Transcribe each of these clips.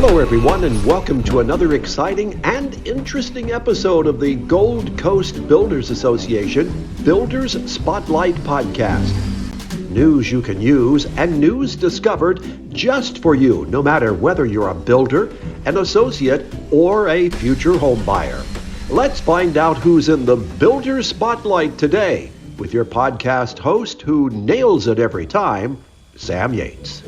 Hello, everyone, and welcome to another exciting and interesting episode of the Gold Coast Builders Association Builders Spotlight Podcast. News you can use and news discovered just for you, no matter whether you're a builder, an associate, or a future home buyer. Let's find out who's in the Builder Spotlight today with your podcast host who nails it every time, Sam Yates.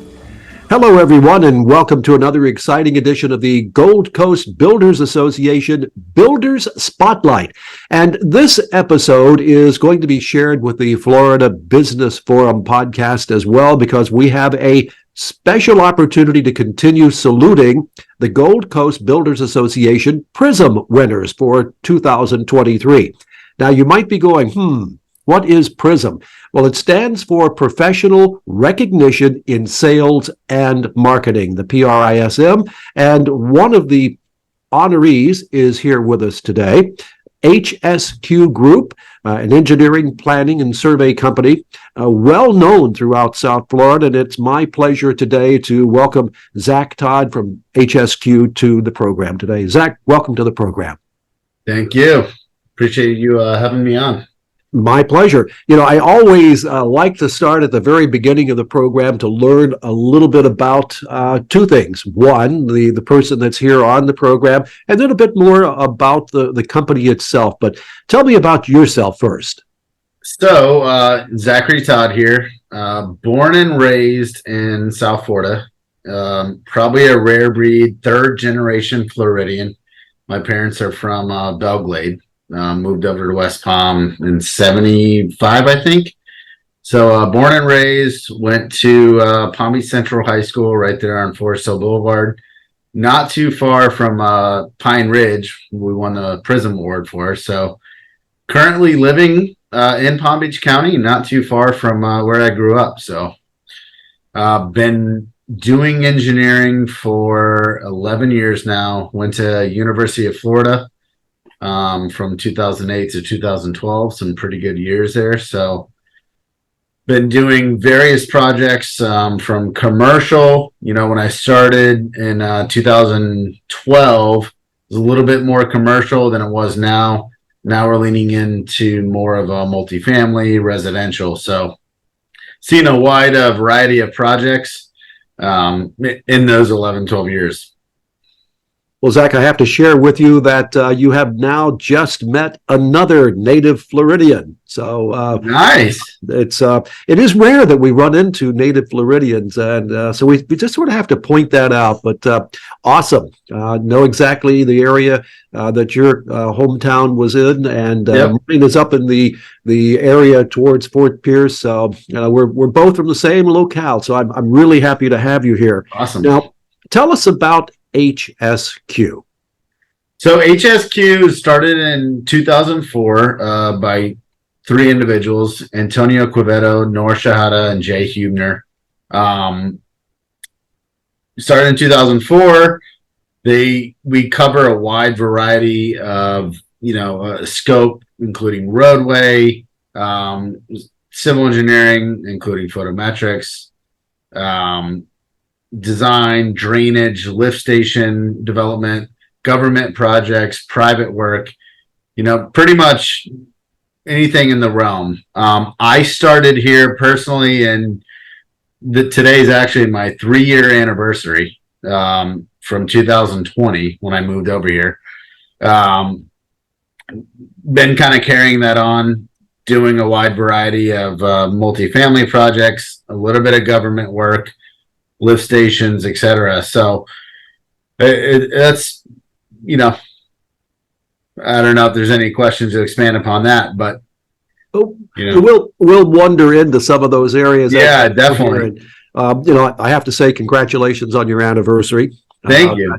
Hello, everyone, and welcome to another exciting edition of the Gold Coast Builders Association Builders Spotlight. And this episode is going to be shared with the Florida Business Forum podcast as well, because we have a special opportunity to continue saluting the Gold Coast Builders Association PRISM winners for 2023. Now, you might be going, what is PRISM? Well, it stands for Professional Recognition in Sales and Marketing, the PRISM. And one of the honorees is here with us today, HSQ Group, an engineering, planning, and survey company, well known throughout South Florida. And it's my pleasure today to welcome Zach Todd from HSQ to the program today. Zach, welcome to the program. Thank you. Appreciate you having me on. My pleasure. You know, I always like to start at the very beginning of the program to learn a little bit about two things. One, the person that's here on the program, and then a bit more about the company itself. But tell me about yourself first. So, Zachary Todd here, born and raised in South Florida, probably a rare breed, third generation Floridian. My parents are from Belglade. Moved over to West Palm in 75, I think. So born and raised, went to Palm Beach Central High School right there on Forest Hill Boulevard. Not too far from Pine Ridge, we won the PRISM Award for. So currently living in Palm Beach County, not too far from where I grew up. So been doing engineering for 11 years now. Went to University of Florida. From 2008 to 2012, some pretty good years there. So been doing various projects from commercial. You know, when I started in 2012, it was a little bit more commercial than it was now. Now we're leaning into more of a multifamily residential. So seeing a wide variety of projects in those 11, 12 years. Well, Zach, I have to share with you that you have now just met another native Floridian. So nice. It is rare that we run into native Floridians, and so we just sort of have to point that out. But awesome. Know exactly the area that your hometown was in, and mine is up in the area towards Fort Pierce. So we're both from the same locale. So I'm really happy to have you here. Awesome. Now, tell us about HSQ. So HSQ started in 2004 by three individuals, Antonio Quevedo, Nor Shahada, and Jay Hubner. Started in 2004. We cover a wide variety of, scope, including roadway, civil engineering, including photometrics, design, drainage, lift station development, government projects, private work, pretty much anything in the realm. I started here personally, and today's actually my 3-year anniversary from 2020 when I moved over here. Been kind of carrying that on, doing a wide variety of multifamily projects, a little bit of government work, lift stations, etc. So that's, I don't know if there's any questions to expand upon that, but we'll wander into some of those areas. Yeah, definitely. I have to say congratulations on your anniversary. Thank you.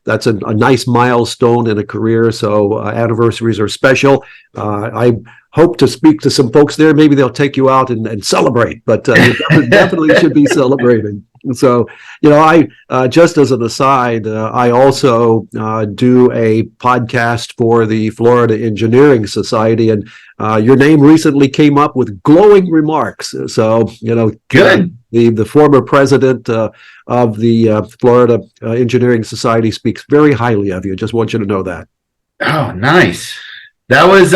That's a nice milestone in a career. So anniversaries are special. I hope to speak to some folks there. Maybe they'll take you out and celebrate, but you definitely should be celebrating. So, I just as an aside, I also do a podcast for the Florida Engineering Society, and your name recently came up with glowing remarks. So, good. the former president of the Florida Engineering Society speaks very highly of you. Just want you to know that. Oh, nice. That was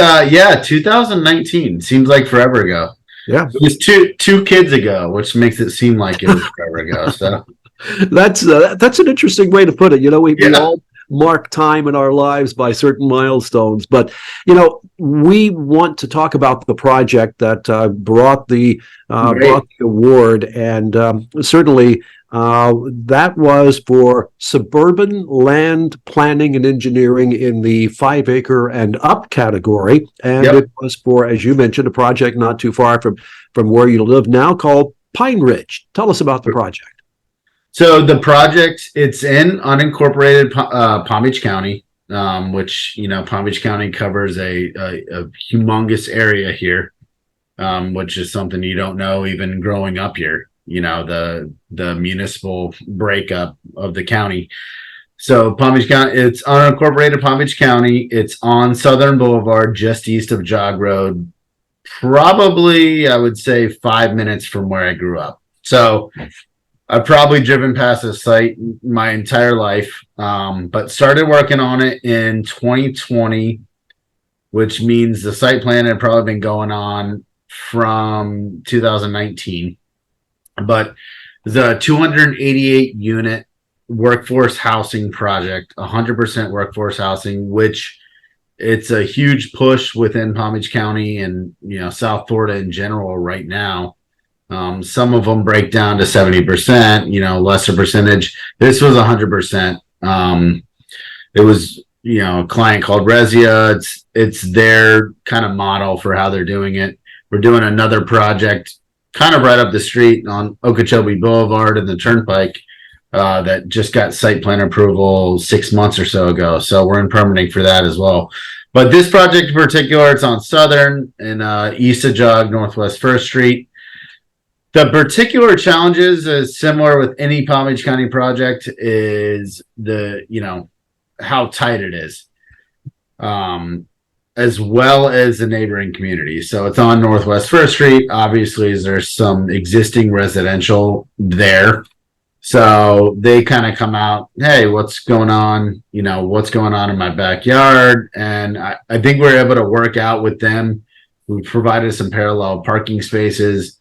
2019. Seems like forever ago. Yeah, it was two kids ago, which makes it seem like it was forever ago. So that's an interesting way to put it. We yeah. all mark time in our lives by certain milestones, but we want to talk about the project that brought the award, and certainly that was for suburban land planning and engineering in the 5-acre and up category, and it was for, as you mentioned, a project not too far from where you live now called Pine Ridge. Tell us about the project. So the project, it's in unincorporated Palm Beach County, which, Palm Beach County covers a humongous area here, which is something you don't know even growing up here, the municipal breakup of the county. So Palm Beach County, it's unincorporated Palm Beach County. It's on Southern Boulevard, just east of Jog Road, probably, I would say, 5 minutes from where I grew up. So I've probably driven past this site my entire life, but started working on it in 2020, which means the site plan had probably been going on from 2019. But the 288 unit workforce housing project, 100% workforce housing, which it's a huge push within Palm Beach County and South Florida in general right now. Some of them break down to 70%, lesser percentage. This was 100%. It was, a client called Resia. It's their kind of model for how they're doing it. We're doing another project kind of right up the street on Okeechobee Boulevard and the Turnpike that just got site plan approval 6 months or so ago. So we're in permitting for that as well. But this project in particular, it's on Southern and east of Jog, Northwest 1st Street. The particular challenges is similar with any Palm Beach County project is how tight it is, as well as the neighboring communities. So it's on Northwest 1st Street. Obviously, there's some existing residential there. So they kind of come out, hey, what's going on? What's going on in my backyard? And I think we're able to work out with them. We provided some parallel parking spaces,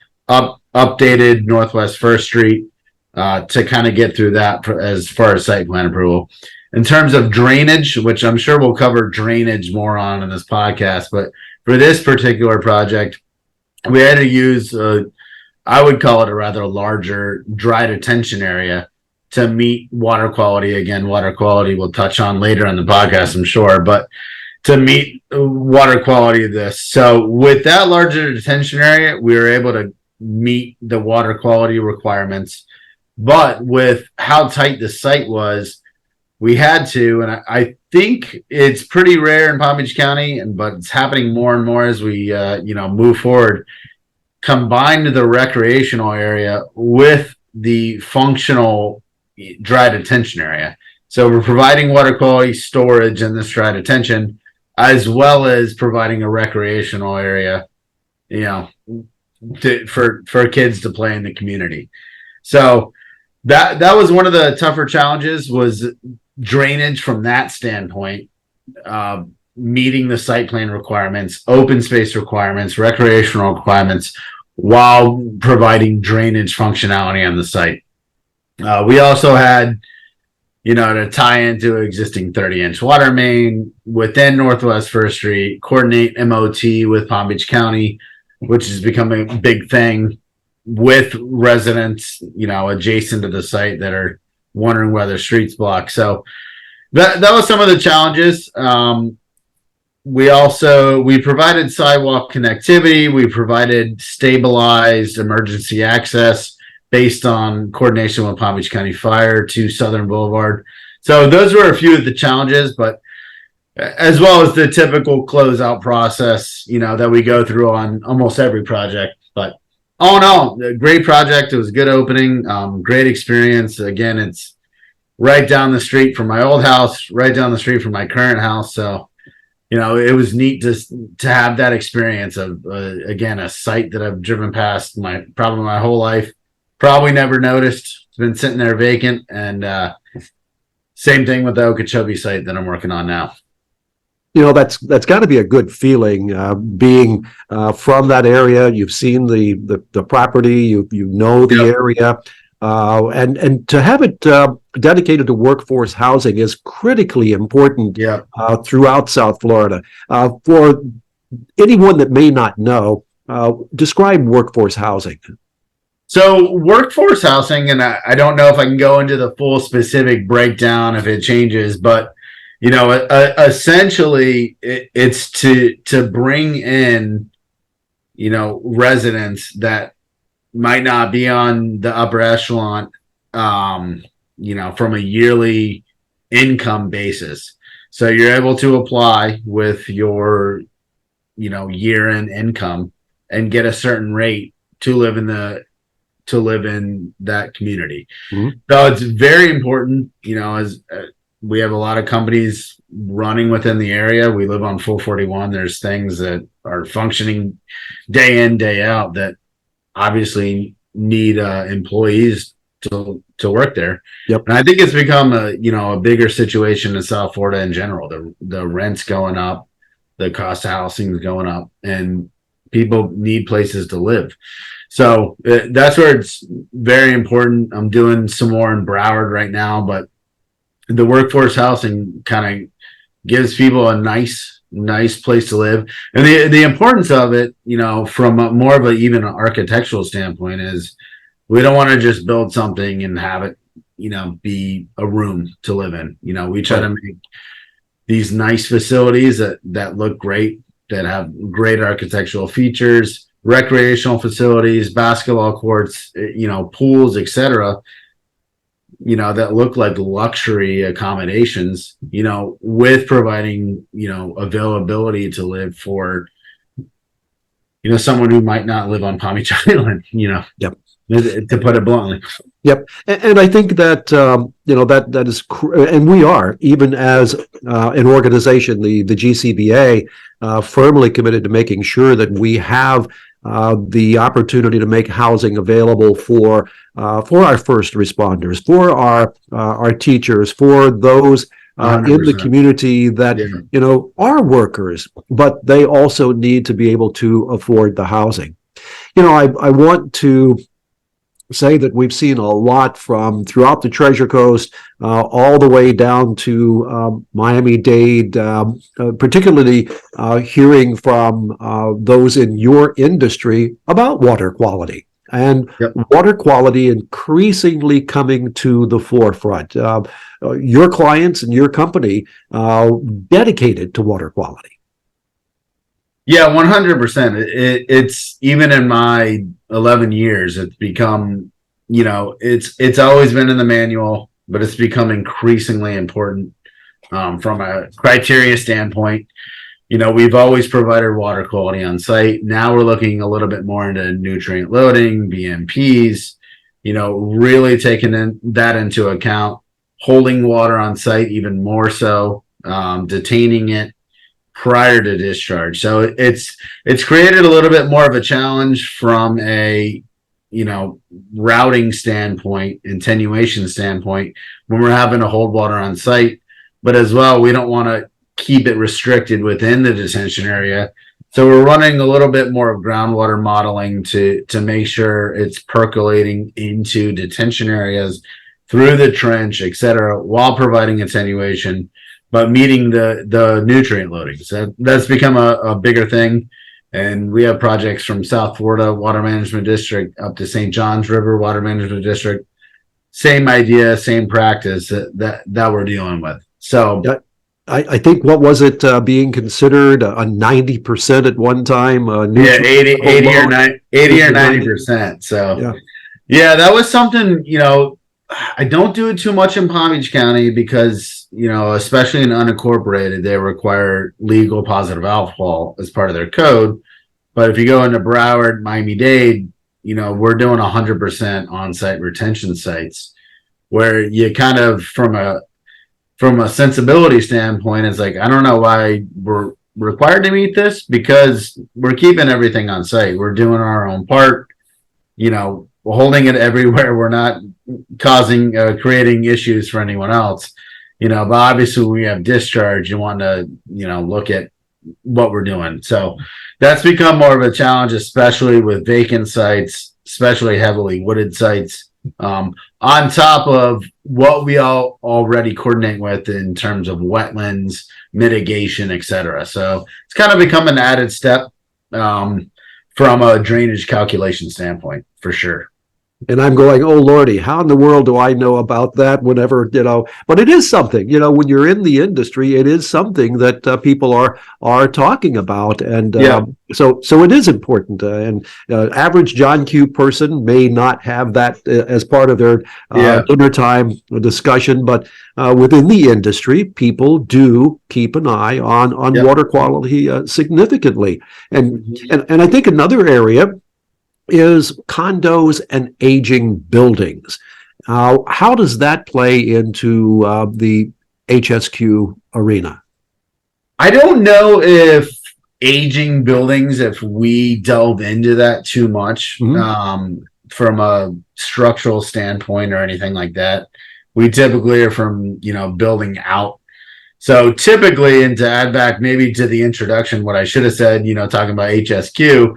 updated Northwest 1st Street to kind of get through that as far as site plan approval. In terms of drainage, which I'm sure we'll cover drainage more on in this podcast, but for this particular project, we had to use, I would call it a rather larger dry detention area to meet water quality. Again, water quality we'll touch on later in the podcast, I'm sure, but to meet water quality of this. So with that larger detention area, we were able to meet the water quality requirements. But with how tight the site was, we had to, and I think it's pretty rare in Palm Beach County, but it's happening more and more as we move forward, combine the recreational area with the functional dry detention area. So we're providing water quality storage in this dry detention, as well as providing a recreational area, for kids to play in the community. So that was one of the tougher challenges, was drainage from that standpoint, meeting the site plan requirements, open space requirements, recreational requirements, while providing drainage functionality on the site. We also had, to tie into an existing 30-inch water main within Northwest 1st Street, coordinate MOT with Palm Beach County, which is becoming a big thing with residents, adjacent to the site that are wondering why their streets blocked. So that was some of the challenges. We provided sidewalk connectivity. We provided stabilized emergency access based on coordination with Palm Beach County Fire to Southern Boulevard. So those were a few of the challenges, but as well as the typical closeout process, that we go through on almost every project. But all in all, a great project. It was a good opening, great experience. Again, it's right down the street from my old house, right down the street from my current house. So, it was neat to have that experience of, again, a site that I've driven past my whole life. Probably never noticed. It's been sitting there vacant, and same thing with the Okeechobee site that I'm working on now. That's got to be a good feeling, being from that area. You've seen the property, you know the Yep. area, and to have it dedicated to workforce housing is critically important Yeah. throughout South Florida. For anyone that may not know, describe workforce housing. So workforce housing, and I don't know if I can go into the full specific breakdown if it changes, but essentially it's to bring in, residents that might not be on the upper echelon, from a yearly income basis. So you're able to apply with your, year-end income and get a certain rate to live in that community. Mm-hmm. So it's very important, as we have a lot of companies running within the area. We live on Full 41. There's things that are functioning day in, day out that obviously need employees to work there. Yep. And I think it's become a bigger situation in South Florida in general. The rent's going up, the cost of housing is going up, and people need places to live. So that's where it's very important. I'm doing some more in Broward right now, but the workforce housing kind of gives people a nice place to live. And the importance of it, from more of even an architectural standpoint, is we don't want to just build something and have it, be a room to live in. We try to make these nice facilities that look great, that have great architectural features, recreational facilities, basketball courts, pools, etc., that look like luxury accommodations, with providing, availability to live for, someone who might not live on Palm Beach Island, Yep. To put it bluntly. Yep. And I think that, that is, and we are, even as an organization, the GCBA, firmly committed to making sure that we have the opportunity to make housing available for our first responders, for our teachers, for those in the community that are workers, but they also need to be able to afford the housing. I want to say that we've seen a lot from throughout the Treasure Coast, all the way down to Miami-Dade, particularly hearing from those in your industry about water quality. And water quality increasingly coming to the forefront. Your clients and your company dedicated to water quality. Yeah, 100%. It's even in my 11 years, it's become, it's always been in the manual, but it's become increasingly important from a criteria standpoint. We've always provided water quality on site. Now we're looking a little bit more into nutrient loading, BMPs, really taking that into account, holding water on site even more so, detaining it prior to discharge. So it's created a little bit more of a challenge from a routing standpoint, attenuation standpoint, when we're having to hold water on site. But as well, we don't want to keep it restricted within the detention area. So we're running a little bit more of groundwater modeling to make sure it's percolating into detention areas through the trench, etc., while providing attenuation, but meeting the nutrient loading. So that's become a bigger thing. And we have projects from South Florida Water Management District up to St. Johns River Water Management District. Same idea, same practice that we're dealing with. So I think, what was it being considered a 90% at one time? 80 or 90%. So yeah, that was something, I don't do it too much in Palm Beach County because, especially in unincorporated, they require legal positive alcohol as part of their code. But if you go into Broward, Miami-Dade, we're doing 100% on-site retention sites, where you kind of, from a sensibility standpoint, it's like, I don't know why we're required to meet this, because we're keeping everything on site. We're doing our own part. holding it everywhere. We're not creating issues for anyone else, but obviously when we have discharge, you want to, look at what we're doing. So that's become more of a challenge, especially with vacant sites, especially heavily wooded sites, on top of what we all already coordinate with in terms of wetlands, mitigation, etc. So it's kind of become an added step from a drainage calculation standpoint, for sure. And I'm going, oh Lordy, how in the world do I know about that? Whenever, but it is something, when you're in the industry, it is something that people are talking about, and so it is important. And average John Q person may not have that as part of their dinner time discussion, but within the industry, people do keep an eye on water quality significantly, and I think another area is condos and aging buildings. How does that play into the HSQ arena? I don't know if aging buildings, if we delve into that too much from a structural standpoint or anything like that. We typically are from, building out. So typically, and to add back maybe to the introduction, what I should have said, talking about HSQ,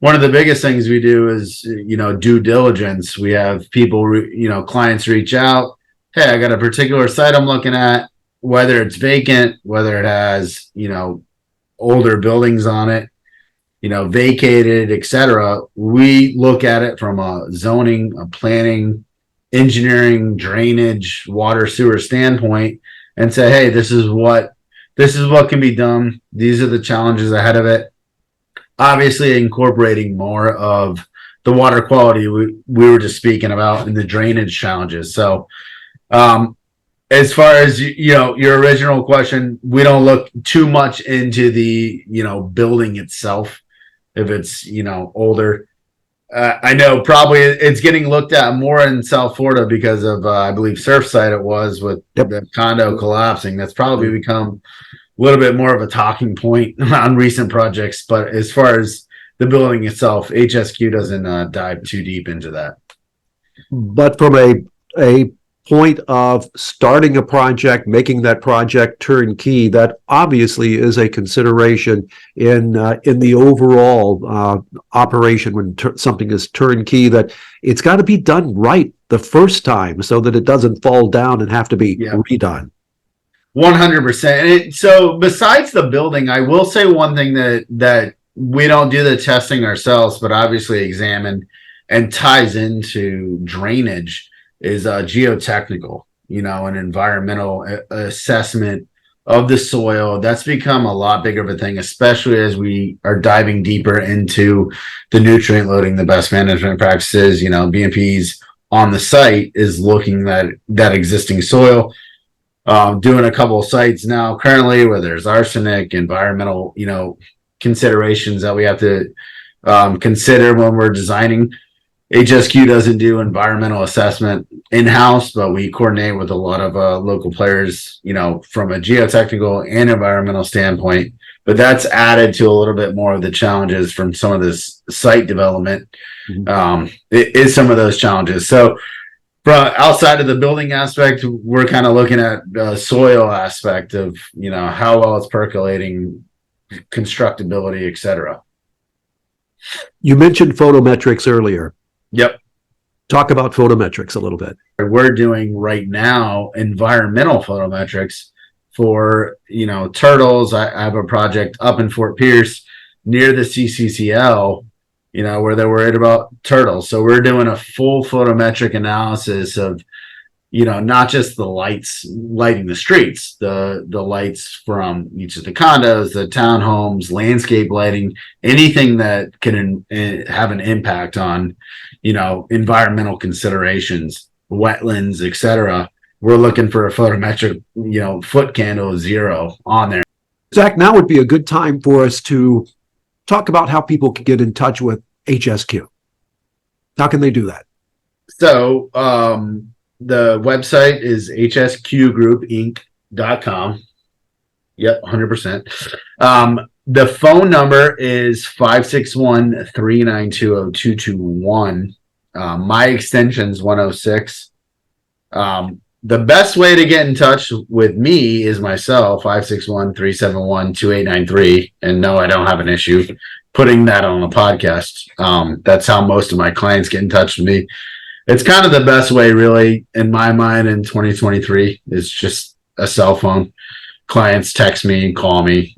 one of the biggest things we do is, due diligence. We have people, clients reach out. Hey, I got a particular site I'm looking at, whether it's vacant, whether it has, older buildings on it, vacated, etc. We look at it from a zoning, a planning, engineering, drainage, water, sewer standpoint and say, hey, this is what can be done. These are the challenges ahead of it. Obviously incorporating more of the water quality we were just speaking about and the drainage challenges. So as far as your original question, we don't look too much into the building itself if it's older. I know probably it's getting looked at more in South Florida because of I believe Surfside it was with the condo collapsing. That's probably become a little bit more of a talking point on recent projects, but as far as the building itself, HSQ doesn't dive too deep into that. But from a point of starting a project, making that project turnkey, that obviously is a consideration in the overall operation when something is turnkey, that it's got to be done right the first time so that it doesn't fall down and have to be redone. 100%. So besides the building, I will say one thing that we don't do the testing ourselves, but obviously examine and ties into drainage is geotechnical, an environmental assessment of the soil. That's become a lot bigger of a thing, especially as we are diving deeper into the nutrient loading, the best management practices. BMP's on the site is looking at that existing soil. Doing a couple of sites now currently where there's arsenic, environmental, considerations that we have to consider when we're designing. HSQ doesn't do environmental assessment in-house, but we coordinate with a lot of local players, from a geotechnical and environmental standpoint. But that's added to a little bit more of the challenges from some of this site development. It is some of those challenges. So from outside of the building aspect, we're kind of looking at the soil aspect of, how well it's percolating, constructability, etc. You mentioned photometrics earlier. Yep. Talk about photometrics a little bit. We're doing right now environmental photometrics for, turtles. I have a project up in Fort Pierce near the CCCL, where they're worried about turtles. So we're doing a full photometric analysis of, not just the lights lighting the streets, the lights from each of the condos, the townhomes, landscape lighting, anything that can have an impact on, environmental considerations, wetlands, etc. We're looking for a photometric, foot candle 0 on there. Zach, now would be a good time for us to talk about how people can get in touch with HSQ. How can they do that? So the website is hsqgroupinc.com. Yep, 100%. The phone number is 561-392-0221. My extension's 106. The best way to get in touch with me is my cell, 561-371-2893. And no, I don't have an issue putting that on a podcast. That's how most of my clients get in touch with me. It's kind of the best way, really, in my mind, in 2023, is just a cell phone. Clients text me, call me.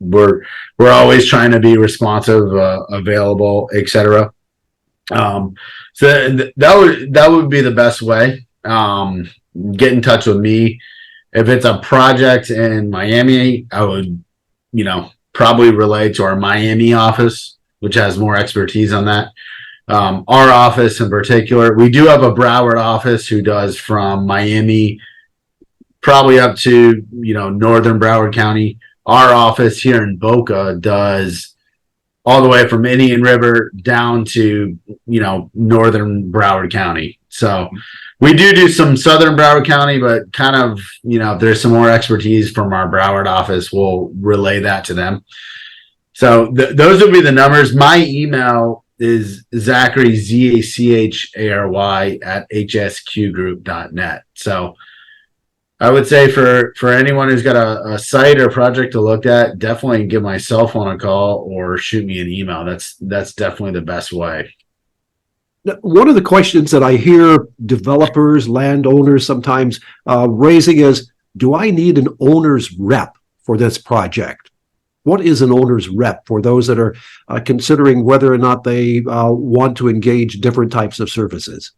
We're always trying to be responsive, available, etc. So that would be the best way. Get in touch with me. If it's a project in Miami, I would, probably relate to our Miami office, which has more expertise on that. Our office in particular, we do have a Broward office who does from Miami probably up to, northern Broward County. Our office here in Boca does all the way from Indian River down to, northern Broward County. So we do some southern Broward County, but kind of, if there's some more expertise from our Broward office, we'll relay that to them. So those would be the numbers. My email is Zachary, ZACHARY at HSQgroup.net. So I would say for anyone who's got a site or project to look at, definitely give my cell phone a call or shoot me an email. That's definitely the best way. One of the questions that I hear developers, landowners sometimes raising is, do I need an owner's rep for this project? What is an owner's rep for those that are considering whether or not they want to engage different types of services?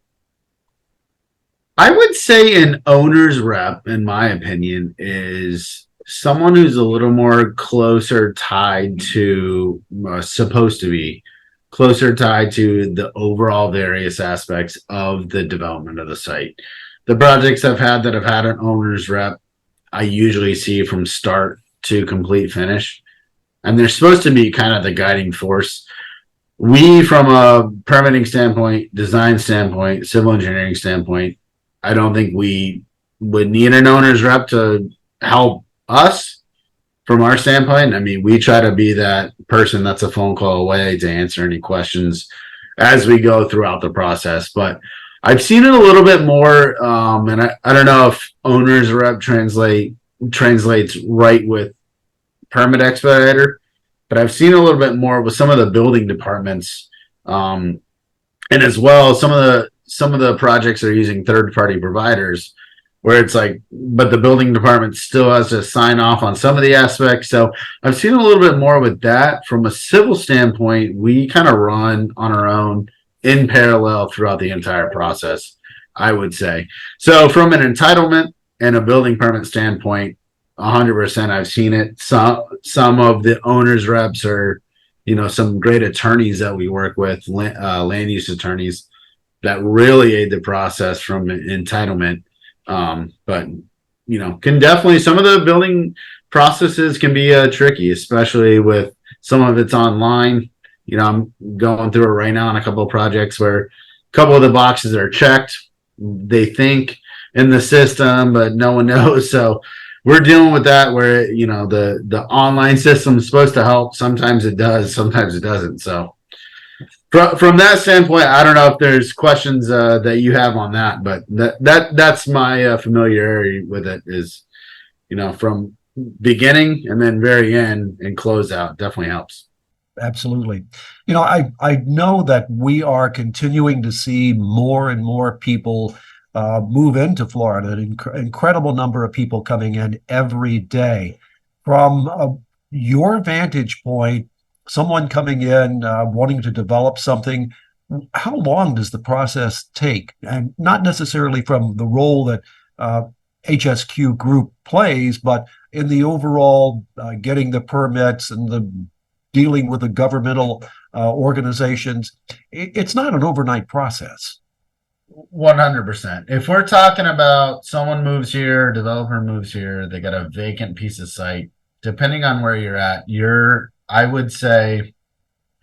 I would say an owner's rep, in my opinion, is someone who's a little more closer tied to, supposed to be closer tied to the overall various aspects of the development of the site. The projects I've had that have had an owner's rep, I usually see from start to complete finish. And they're supposed to be kind of the guiding force. We, from a permitting standpoint, design standpoint, civil engineering standpoint, I don't think we would need an owner's rep to help us from our standpoint. I mean, we try to be that person that's a phone call away to answer any questions as we go throughout the process. But I've seen it a little bit more, and I don't know if owner's rep translates right with permit expediter, but I've seen a little bit more with some of the building departments, and as well some of the projects are using third-party providers, where it's like, but the building department still has to sign off on some of the aspects. So I've seen a little bit more with that. From a civil standpoint, we kind of run on our own in parallel throughout the entire process, I would say. So from an entitlement and a building permit standpoint, 100% I've seen it. Some of the owners reps are, some great attorneys that we work with, land use attorneys that really aid the process from entitlement. But can definitely, some of the building processes can be tricky, especially with some of it's online. I'm going through it right now on a couple of projects where a couple of the boxes are checked, they think in the system, but no one knows. So we're dealing with that where, the online system is supposed to help. Sometimes it does, sometimes it doesn't. So from that standpoint, I don't know if there's questions that you have on that, but that's my familiarity with it is, from beginning and then very end and close out definitely helps. Absolutely. I know that we are continuing to see more and more people move into Florida, an incredible number of people coming in every day. From your vantage point, someone coming in wanting to develop something, how long does the process take? And not necessarily from the role that HSQ Group plays, but in the overall getting the permits and the dealing with the governmental organizations. It's not an overnight process. 100%. If we're talking about someone moves here, developer moves here, they got a vacant piece of site, depending on where you're at, I would say,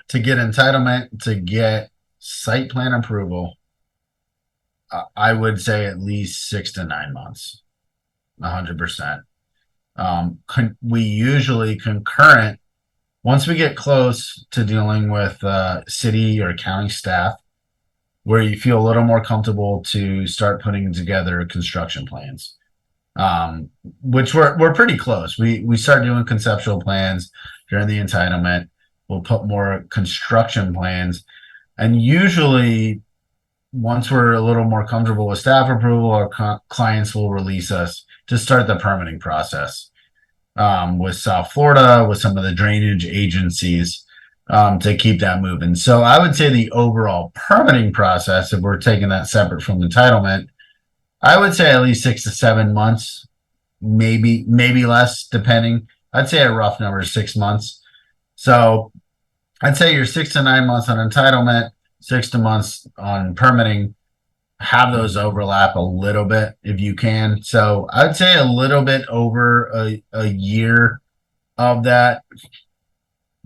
to get entitlement, to get site plan approval, I would say at least 6 to 9 months, 100%. We usually concurrent, once we get close to dealing with city or county staff, where you feel a little more comfortable to start putting together construction plans. Which we're pretty close. We start doing conceptual plans during the entitlement. We'll put more construction plans, and usually once we're a little more comfortable with staff approval, our clients will release us to start the permitting process with South Florida, with some of the drainage agencies to keep that moving. So I would say the overall permitting process, if we're taking that separate from entitlement, I would say at least 6 to 7 months, maybe less, depending. I'd say a rough number is 6 months. So I'd say you're 6 to 9 months on entitlement, 6 to months on permitting. Have those overlap a little bit if you can. So I'd say a little bit over a year of that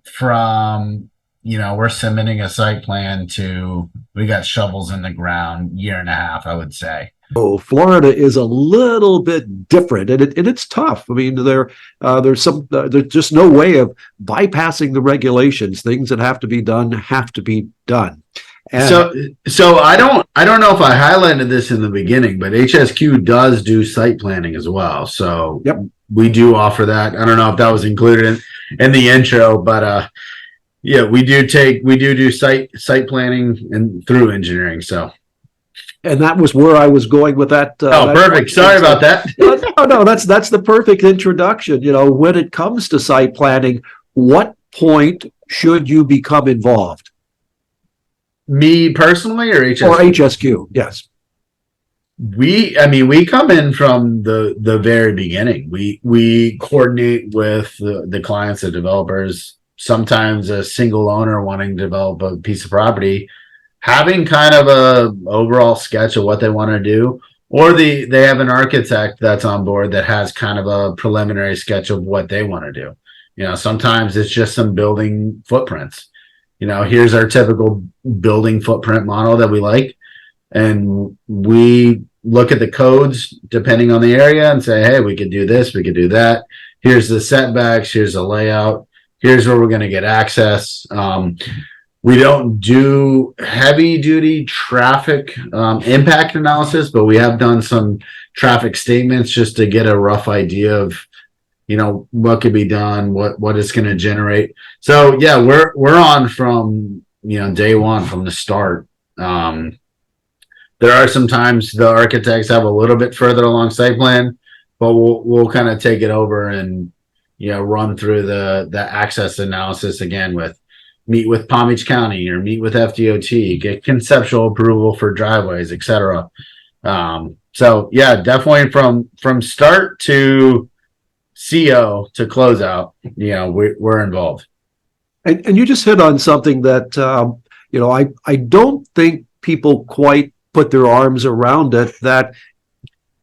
from, we're submitting a site plan to we got shovels in the ground, year and a half, I would say. Oh, Florida is a little bit different, and it's tough. I mean, there's just no way of bypassing the regulations. Things that have to be done have to be done. And so I don't know if I highlighted this in the beginning, but HSQ does do site planning as well. So yep, we do offer that. I don't know if that was included in the intro, but yeah, we do site planning and through engineering. So. And that was where I was going with that. Perfect. Sorry about that. No, that's the perfect introduction. When it comes to site planning, what point should you become involved? Me personally, or HSQ? Or HSQ, yes. We come in from the very beginning. We coordinate with the clients, the developers. Sometimes a single owner wanting to develop a piece of property, having kind of a overall sketch of what they want to do, or they have an architect that's on board that has kind of a preliminary sketch of what they want to do. Sometimes it's just some building footprints. Here's our typical building footprint model that we like, and we look at the codes depending on the area and say, hey, we could do this, we could do that. Here's the setbacks, here's the layout, here's where we're going to get access. We don't do heavy duty traffic impact analysis, but we have done some traffic statements just to get a rough idea of, what could be done, what it's going to generate. So yeah, we're on from, day one, from the start. There are some times the architects have a little bit further along site plan, but we'll kind of take it over and, run through the access analysis again meet with Palm Beach County or meet with FDOT, get conceptual approval for driveways, etc. So yeah, definitely from start to CO to closeout, we're involved. And you just hit on something that I don't think people quite put their arms around it, that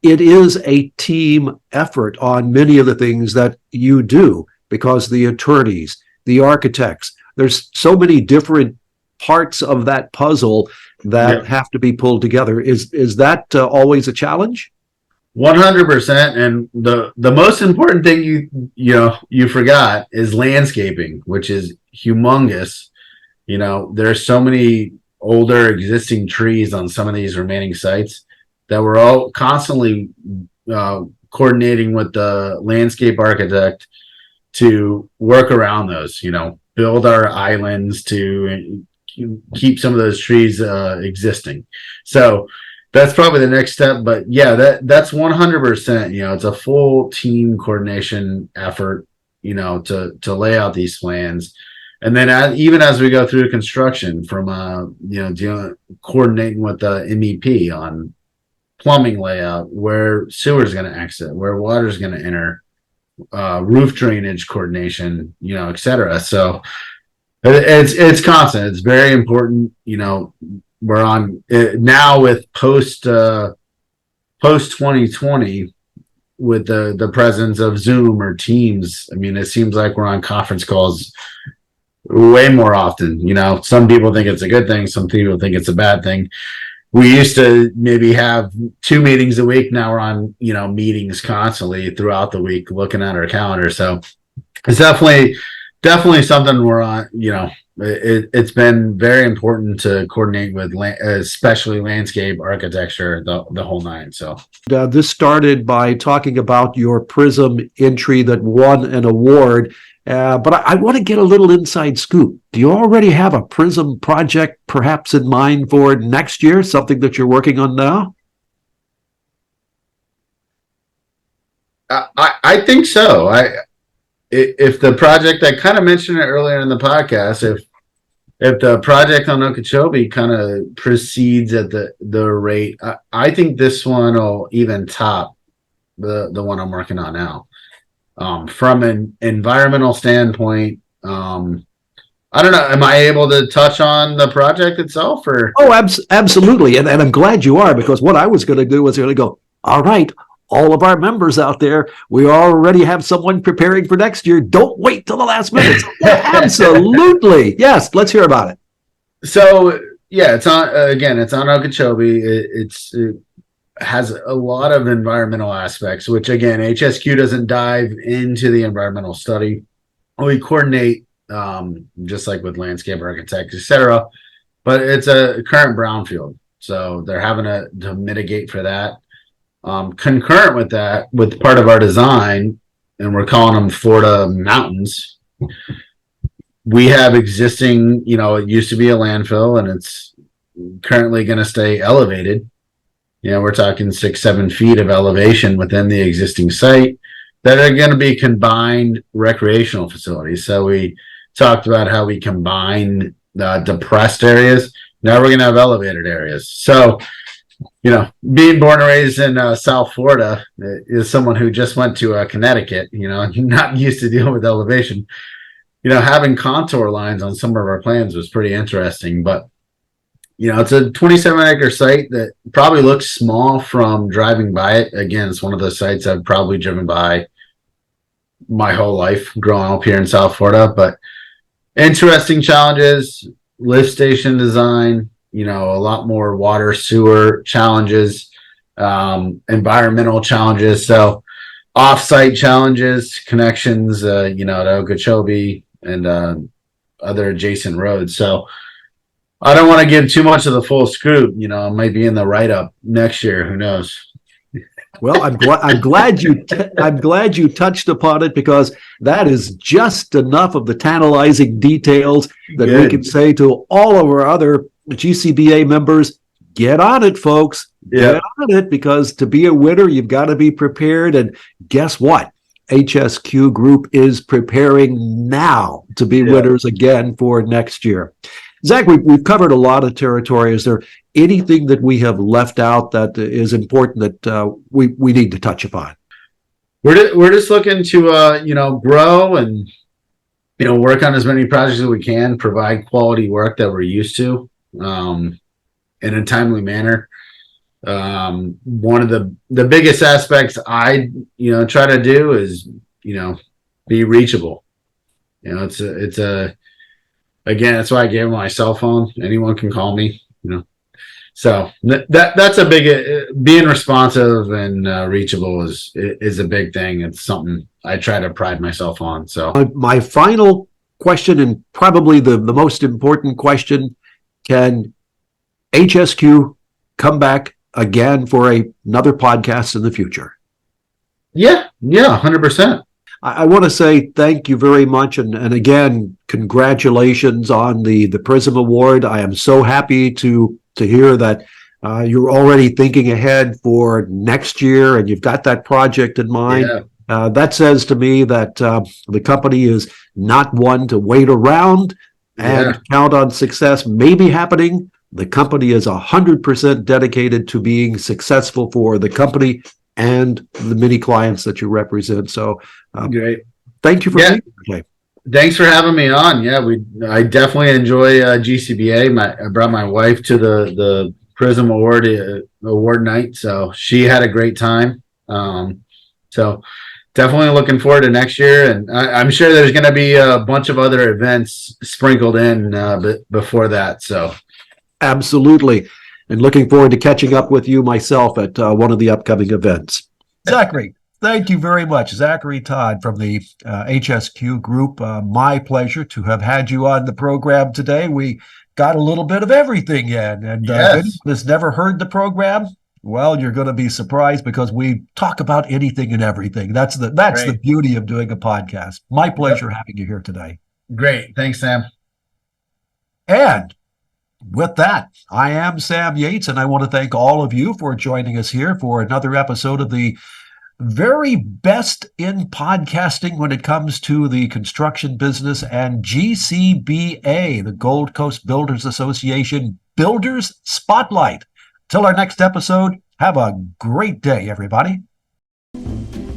it is a team effort on many of the things that you do, because the attorneys, the architects, there's so many different parts of that puzzle that have to be pulled together. Is that always a challenge? 100%. And the most important thing you forgot is landscaping, which is humongous. There's so many older existing trees on some of these remaining sites that we're all constantly coordinating with the landscape architect to work around those, build our islands to keep some of those trees existing. So that's probably the next step. But yeah, that's 100%. It's a full team coordination effort, to lay out these plans. And then even as we go through construction, from coordinating with the MEP on plumbing layout, where sewer is going to exit, where water is going to enter, roof drainage coordination, etc. So it's constant. It's very important. We're on now with post 2020 with the presence of Zoom or Teams. I mean, it seems like we're on conference calls way more often. Some people think it's a good thing, some people think it's a bad thing. We used to maybe have 2 meetings a week. Now we're on, meetings constantly throughout the week, looking at our calendar. So it's definitely something we're on, it's been very important to coordinate with especially landscape architecture, the whole nine. So this started by talking about your PRISM entry that won an award. But I want to get a little inside scoop. Do you already have a PRISM project perhaps in mind for next year, something that you're working on now? I think so. If the project, I kind of mentioned it earlier in the podcast, if the project on Okeechobee kind of proceeds at the rate, I think this one will even top the one I'm working on now. From an environmental standpoint, I don't know. Am I able to touch on the project itself, or? Oh, absolutely. And I'm glad you are, because what I was going to do was going to go, all right, all of our members out there, we already have someone preparing for next year. Don't wait till the last minute. Absolutely. Yes, let's hear about it. So, yeah, it's on Okeechobee. It has a lot of environmental aspects, which again, HSQ doesn't dive into the environmental study. We coordinate, just like with landscape architects, etc. But it's a current brownfield, so they're having to mitigate for that. Concurrent with that, with part of our design, and we're calling them Florida mountains, we have existing, it used to be a landfill and it's currently going to stay elevated. We're talking 6-7 feet of elevation within the existing site that are going to be combined recreational facilities. So we talked about how we combine depressed areas. Now we're going to have elevated areas. So, being born and raised in South Florida is someone who just went to Connecticut, not used to dealing with elevation. Having contour lines on some of our plans was pretty interesting, but it's a 27-acre site that probably looks small from driving by it. Again, it's one of those sites I've probably driven by my whole life growing up here in South Florida, but interesting challenges, lift station design, a lot more water, sewer challenges, environmental challenges. So off-site challenges, connections, to Okeechobee and other adjacent roads. So I don't want to give too much of the full scoop. It might be in the write-up next year. Who knows? Well, I'm glad you touched upon it, because that is just enough of the tantalizing details that we can say to all of our other GCBA members. Get on it, folks. Yeah. Get on it, because to be a winner, you've got to be prepared. And guess what? HSQ Group is preparing now to be winners again for next year. Zach, we've covered a lot of territory. Is there anything that we have left out that is important that we need to touch upon? We're just looking to grow and work on as many projects as we can, provide quality work that we're used to in a timely manner. One of the biggest aspects I try to do is be reachable. Again, that's why I gave my cell phone. Anyone can call me, So that's a big, being responsive and reachable is a big thing. It's something I try to pride myself on. So my final question, and probably the most important question: can HSQ come back again for another podcast in the future? Yeah, 100%. I want to say thank you very much. And again, congratulations on the PRISM Award. I am so happy to hear that you're already thinking ahead for next year and you've got that project in mind. Yeah. That says to me that the company is not one to wait around and count on success maybe happening. The company is 100% dedicated to being successful for the company and the many clients that you represent. So great. Thank you for being here today. Thanks for having me on. Yeah, I definitely enjoy GCBA. I brought my wife to the PRISM award night, so she had a great time. So definitely looking forward to next year, and I'm sure there's going to be a bunch of other events sprinkled in before that. So absolutely. And looking forward to catching up with you myself at one of the upcoming events. Zachary, Thank you very much, Zachary Todd from the HSQ group. My pleasure to have had you on the program today. We got a little bit of everything in, and if anyone Yes. has never heard the program, well, you're going to be surprised because we talk about anything and everything. That's the Great. beauty of doing a podcast. My Yep. pleasure having you here today. Great. Thanks, Sam. And with that, I am Sam Yates, and I want to thank all of you for joining us here for another episode of the very best in podcasting when it comes to the construction business and GCBA, the Gold Coast Builders Association Builders Spotlight. Till our next episode, have a great day, everybody.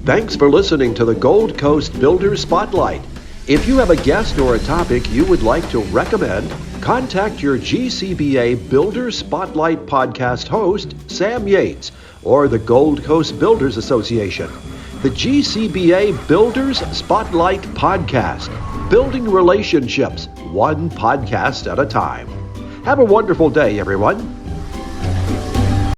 Thanks for listening to the Gold Coast Builders Spotlight. If you have a guest or a topic you would like to recommend, contact your GCBA Builders Spotlight podcast host, Sam Yates, or the Gold Coast Builders Association. The GCBA Builders Spotlight Podcast, building relationships one podcast at a time. Have a wonderful day, everyone.